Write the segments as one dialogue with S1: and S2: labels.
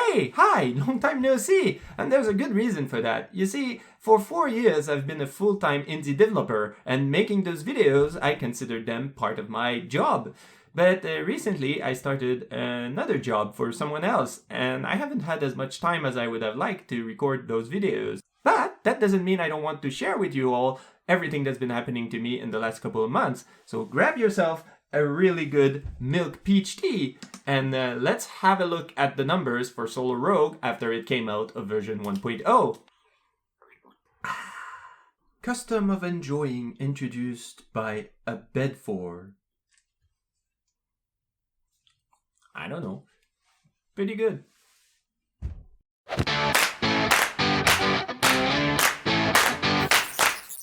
S1: Hey, hi, long time no see. And there's a good reason for that. You see, for 4 years I've been a full-time indie developer, and making those videos, I considered them part of my job. But recently I started another job for someone else, and I haven't had as much time as I would have liked to record those videos. But that doesn't mean I don't want to share with you all everything that's been happening to me in the last couple of months. So grab yourself a really good milk peach tea, and let's have a look at the numbers for Solar Rogue after it came out of version 1.0. Custom of enjoying introduced by a Bedford. I don't know. Pretty good.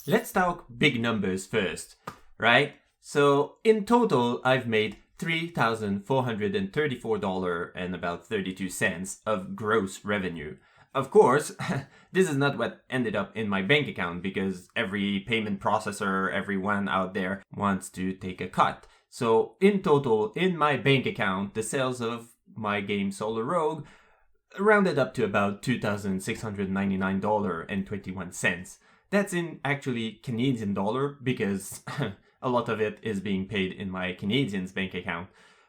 S1: Let's talk big numbers first, right? So in total, I've made $3,434 and about 32 cents of gross revenue. Of course, this is not what ended up in my bank account because every payment processor, everyone out there wants to take a cut. So in total, in my bank account, the sales of my game Solar Rogue rounded up to about $2,699.21. That's in actually Canadian dollar because a lot of it is being paid in my Canadian bank account.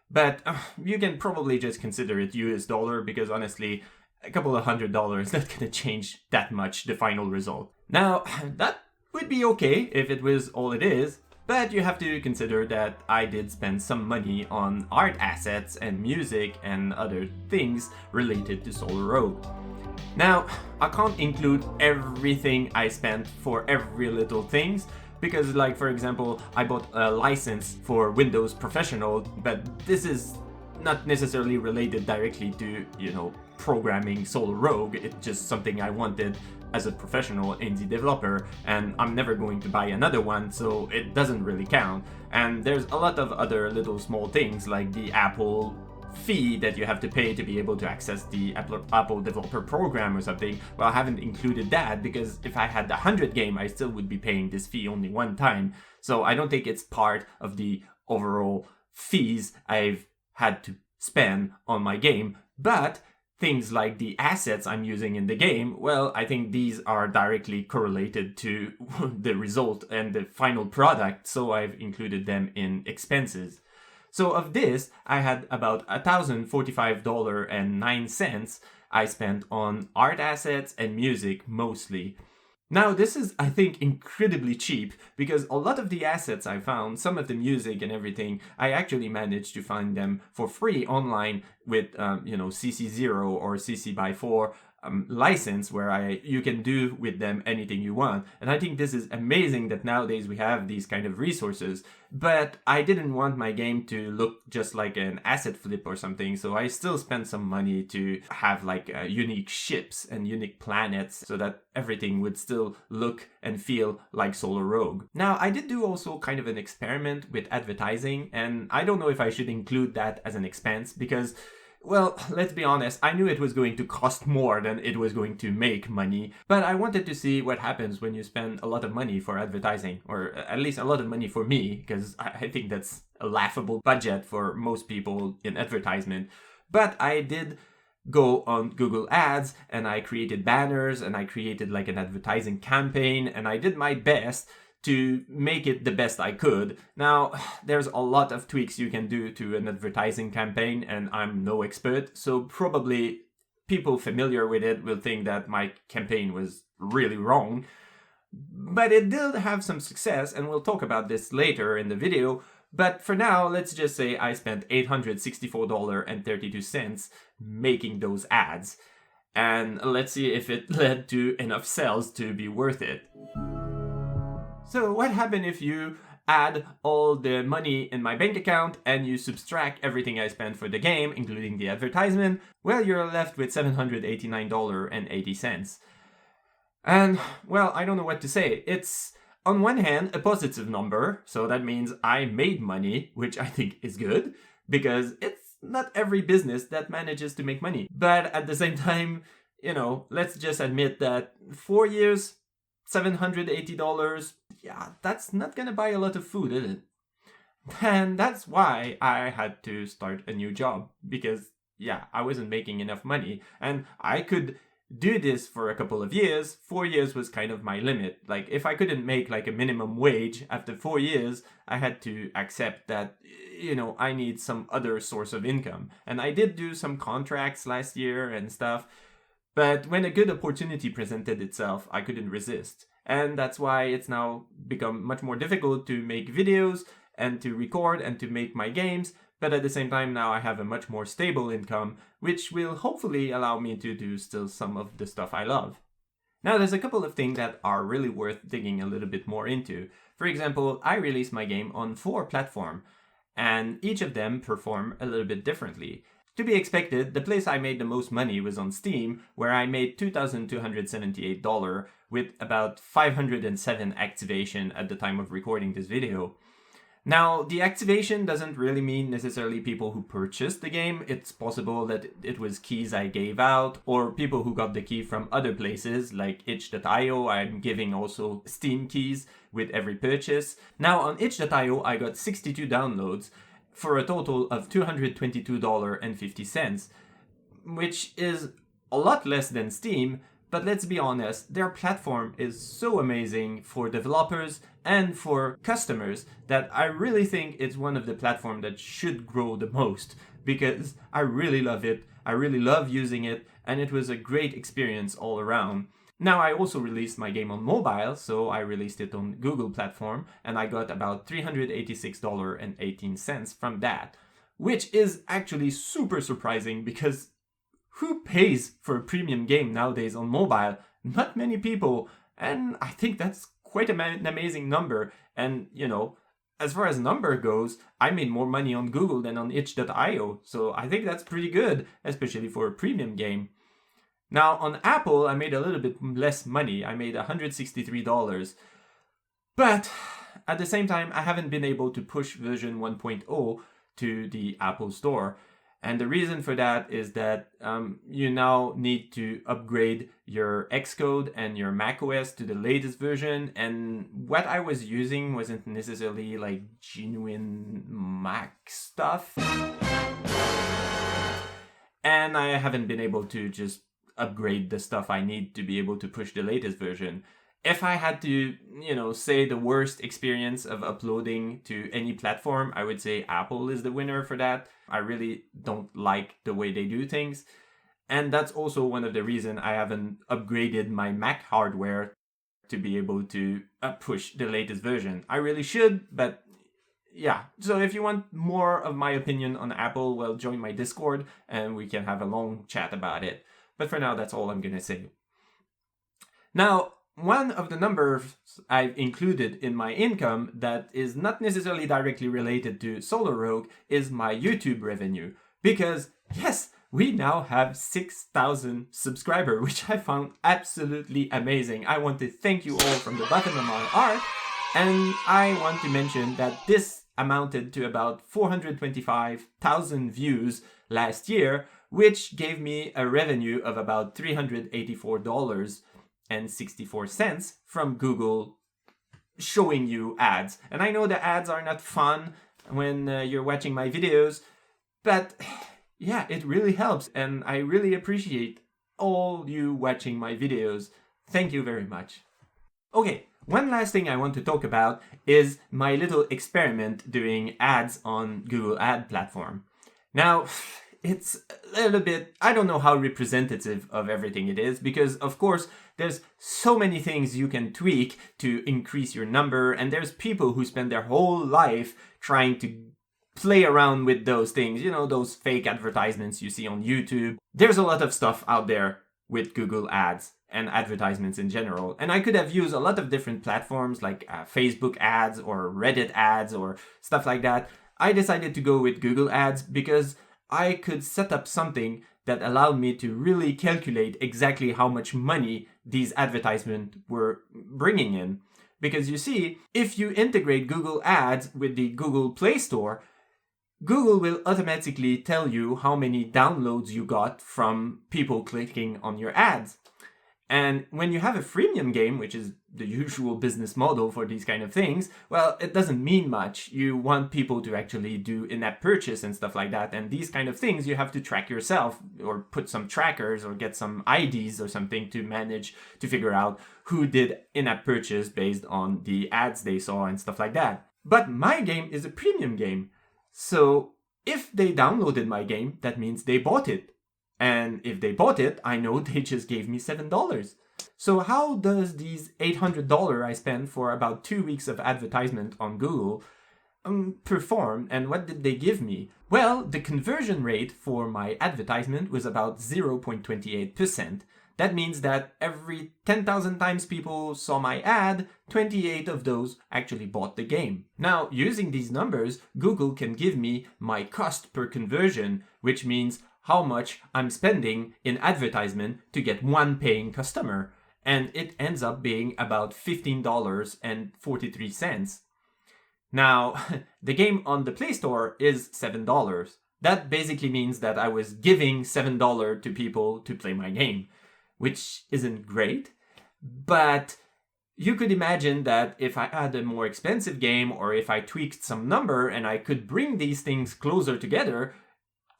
S1: But you can probably just consider it US dollar because honestly, a couple of $100 is not going to change that much the final result. Now, that would be okay if it was all it is, but you have to consider that I did spend some money on art assets and music and other things related to Solar Rogue. Now, I can't include everything I spent for every little things, because like for example, I bought a license for Windows Professional, but this is not necessarily related directly to, programming Solar Rogue. It's just something I wanted as a professional indie developer, and I'm never going to buy another one, so it doesn't really count. And there's a lot of other little small things like the Apple fee that you have to pay to be able to access the Apple developer program or something. Well, I haven't included that because if I had the 100 game, I still would be paying this fee only one time. So I don't think it's part of the overall fees I've had to spend on my game. But things like the assets I'm using in the game, well, I think these are directly correlated to the result and the final product, so I've included them in expenses. So of this, I had about $1,045.09 I spent on art assets and music mostly. Now this is, I think, incredibly cheap because a lot of the assets I found, some of the music and everything, I actually managed to find them for free online with, CC0 or CC by 4 license where you can do with them anything you want. And I think this is amazing that nowadays we have these kind of resources. But I didn't want my game to look just like an asset flip or something, so I still spent some money to have like unique ships and unique planets so that everything would still look and feel like Solar Rogue. Now, I did do also kind of an experiment with advertising, and I don't know if I should include that as an expense because, well, let's be honest, I knew it was going to cost more than it was going to make money, but I wanted to see what happens when you spend a lot of money for advertising, or at least a lot of money for me, because I think that's a laughable budget for most people in advertisement. But I did go on Google Ads, and I created banners, and I created like an advertising campaign, and I did my best to make it the best I could. Now, there's a lot of tweaks you can do to an advertising campaign, and I'm no expert, so probably people familiar with it will think that my campaign was really wrong. But it did have some success, and we'll talk about this later in the video. But for now, let's just say I spent $864.32 making those ads. And let's see if it led to enough sales to be worth it. So what happened if you add all the money in my bank account and you subtract everything I spent for the game, including the advertisement? Well, you're left with $789.80. And, well, I don't know what to say. It's, on one hand, a positive number, so that means I made money, which I think is good, because it's not every business that manages to make money. But at the same time, let's just admit that 4 years, $780, yeah, that's not gonna buy a lot of food, is it? And that's why I had to start a new job, because yeah, I wasn't making enough money. And I could do this for a couple of years. 4 years was kind of my limit. Like, if I couldn't make like a minimum wage after 4 years, I had to accept that, I need some other source of income. And I did do some contracts last year and stuff. But when a good opportunity presented itself, I couldn't resist. And that's why it's now become much more difficult to make videos and to record and to make my games. But at the same time, now I have a much more stable income, which will hopefully allow me to do still some of the stuff I love. Now, there's a couple of things that are really worth digging a little bit more into. For example, I released my game on 4 platforms, and each of them perform a little bit differently. To be expected, the place I made the most money was on Steam, where I made $2,278 with about 507 activation at the time of recording this video. Now, the activation doesn't really mean necessarily people who purchased the game. It's possible that it was keys I gave out, or people who got the key from other places, like itch.io. I'm giving also Steam keys with every purchase. Now, on itch.io, I got 62 downloads for a total of $222.50, which is a lot less than Steam. But let's be honest, their platform is so amazing for developers and for customers that I really think it's one of the platforms that should grow the most, because I really love it, I really love using it, and it was a great experience all around. Now, I also released my game on mobile, so I released it on Google platform, and I got about $386.18 from that, which is actually super surprising because who pays for a premium game nowadays on mobile? Not many people. And I think that's quite an amazing number. And, as far as number goes, I made more money on Google than on itch.io. So I think that's pretty good, especially for a premium game. Now, on Apple, I made a little bit less money. I made $163. But at the same time, I haven't been able to push version 1.0 to the Apple Store. And the reason for that is that you now need to upgrade your Xcode and your macOS to the latest version. And what I was using wasn't necessarily like genuine Mac stuff. And I haven't been able to just upgrade the stuff I need to be able to push the latest version. If I had to, say the worst experience of uploading to any platform, I would say Apple is the winner for that. I really don't like the way they do things. And that's also one of the reasons I haven't upgraded my Mac hardware to be able to push the latest version. I really should, but yeah. So if you want more of my opinion on Apple, well, join my Discord and we can have a long chat about it. But for now, that's all I'm going to say. Now, one of the numbers I've included in my income that is not necessarily directly related to Solar Rogue is my YouTube revenue. Because, yes, we now have 6,000 subscribers, which I found absolutely amazing. I want to thank you all from the bottom of my heart. And I want to mention that this amounted to about 425,000 views last year, which gave me a revenue of about $384.64 from Google showing you ads. And I know the ads are not fun when you're watching my videos, but yeah, it really helps. And I really appreciate all you watching my videos. Thank you very much. Okay, one last thing I want to talk about is my little experiment doing ads on Google Ad platform. Now, it's a little bit, I don't know how representative of everything it is, because of course there's so many things you can tweak to increase your number, and there's people who spend their whole life trying to play around with those things, those fake advertisements you see on YouTube. There's a lot of stuff out there with Google Ads and advertisements in general, and I could have used a lot of different platforms like Facebook ads or Reddit ads or stuff like that. I decided to go with Google Ads because I could set up something that allowed me to really calculate exactly how much money these advertisements were bringing in. Because you see, if you integrate Google Ads with the Google Play Store, Google will automatically tell you how many downloads you got from people clicking on your ads. And when you have a freemium game, which is the usual business model for these kind of things, well, it doesn't mean much. You want people to actually do in-app purchase and stuff like that. And these kind of things you have to track yourself, or put some trackers or get some IDs or something to manage to figure out who did in-app purchase based on the ads they saw and stuff like that. But my game is a premium game. So if they downloaded my game, that means they bought it. And if they bought it, I know they just gave me $7. So how does these $800 I spent for about 2 weeks of advertisement on Google perform, and what did they give me? Well, the conversion rate for my advertisement was about 0.28%. That means that every 10,000 times people saw my ad, 28 of those actually bought the game. Now, using these numbers, Google can give me my cost per conversion, which means how much I'm spending in advertisement to get one paying customer. And it ends up being about $15.43. Now, the game on the Play Store is $7. That basically means that I was giving $7 to people to play my game, which isn't great, but you could imagine that if I had a more expensive game, or if I tweaked some number and I could bring these things closer together,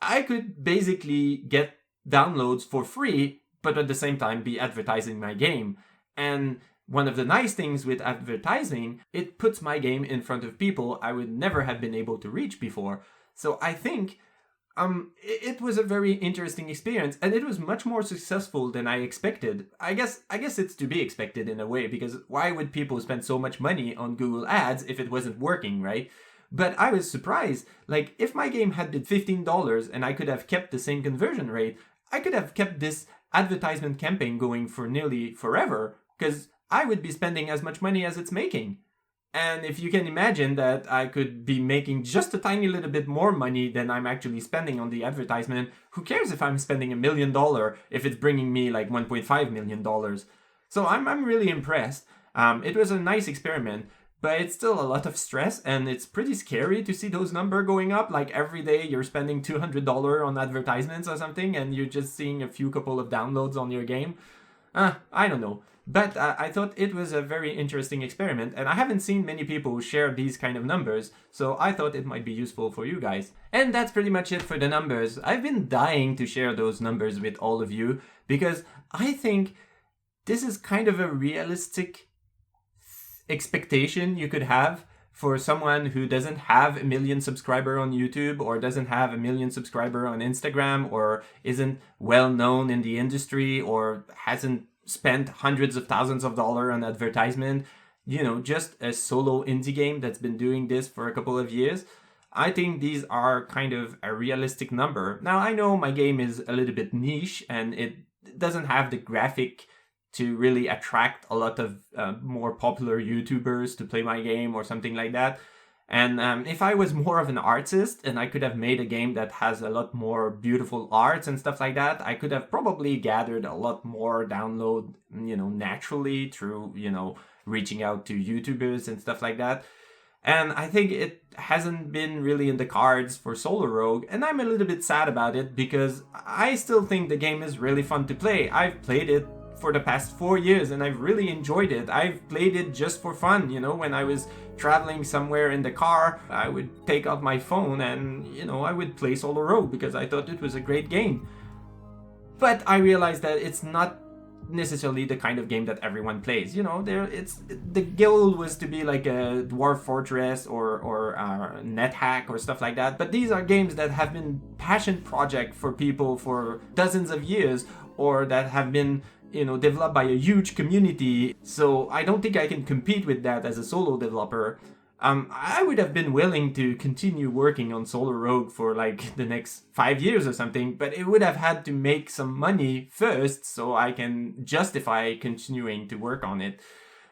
S1: I could basically get downloads for free, but at the same time be advertising my game. And one of the nice things with advertising, it puts my game in front of people I would never have been able to reach before. So I think it was a very interesting experience, and it was much more successful than I expected. I guess it's to be expected in a way, because why would people spend so much money on Google Ads if it wasn't working, right? But I was surprised. Like, if my game had been $15 and I could have kept the same conversion rate, I could have kept this advertisement campaign going for nearly forever, because I would be spending as much money as it's making. And if you can imagine that I could be making just a tiny little bit more money than I'm actually spending on the advertisement, who cares if I'm spending $1 million if it's bringing me like $1.5 million? So I'm really impressed. It was a nice experiment. But it's still a lot of stress, and it's pretty scary to see those numbers going up. Like, every day you're spending $200 on advertisements or something, and you're just seeing a few couple of downloads on your game. I don't know. But I thought it was a very interesting experiment, and I haven't seen many people share these kind of numbers, so I thought it might be useful for you guys. And that's pretty much it for the numbers. I've been dying to share those numbers with all of you, because I think this is kind of a realistic expectation you could have for someone who doesn't have 1 million subscribers on YouTube, or doesn't have 1 million subscribers on Instagram, or isn't well known in the industry, or hasn't spent hundreds of thousands of dollars on advertisement. You know, just a solo indie game that's been doing this for a couple of years. I think these are kind of a realistic number. Now, I know my game is a little bit niche, and it doesn't have the graphic to really attract a lot of more popular YouTubers to play my game or something like that. And if I was more of an artist and I could have made a game that has a lot more beautiful arts and stuff like that, I could have probably gathered a lot more download, naturally through, reaching out to YouTubers and stuff like that. And I think it hasn't been really in the cards for Solo Rogue, and I'm a little bit sad about it, because I still think the game is really fun to play. I've played it for the past 4 years and I've really enjoyed it. I've played it just for fun, when I was traveling somewhere in the car, I would take out my phone and, I would play Solo Rogue because I thought it was a great game. But I realized that it's not necessarily the kind of game that everyone plays. The goal was to be like a Dwarf Fortress or NetHack or stuff like that. But these are games that have been passion project for people for dozens of years, or that have been developed by a huge community. So I don't think I can compete with that as a solo developer. I would have been willing to continue working on Solo Rogue for like the next 5 years or something, but it would have had to make some money first so I can justify continuing to work on it.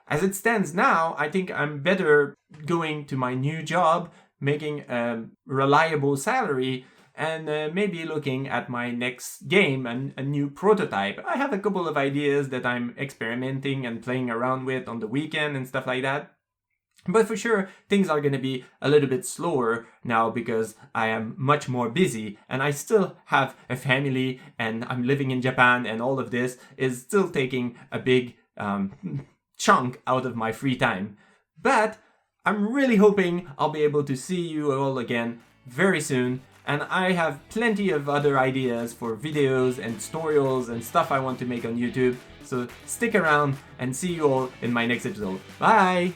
S1: As it stands now, I think I'm better going to my new job, making a reliable salary, and maybe looking at my next game and a new prototype. I have a couple of ideas that I'm experimenting and playing around with on the weekend and stuff like that. But for sure, things are going to be a little bit slower now because I am much more busy and I still have a family and I'm living in Japan, and all of this is still taking a big chunk out of my free time. But I'm really hoping I'll be able to see you all again very soon. And I have plenty of other ideas for videos and tutorials and stuff I want to make on YouTube. So stick around and see you all in my next episode. Bye!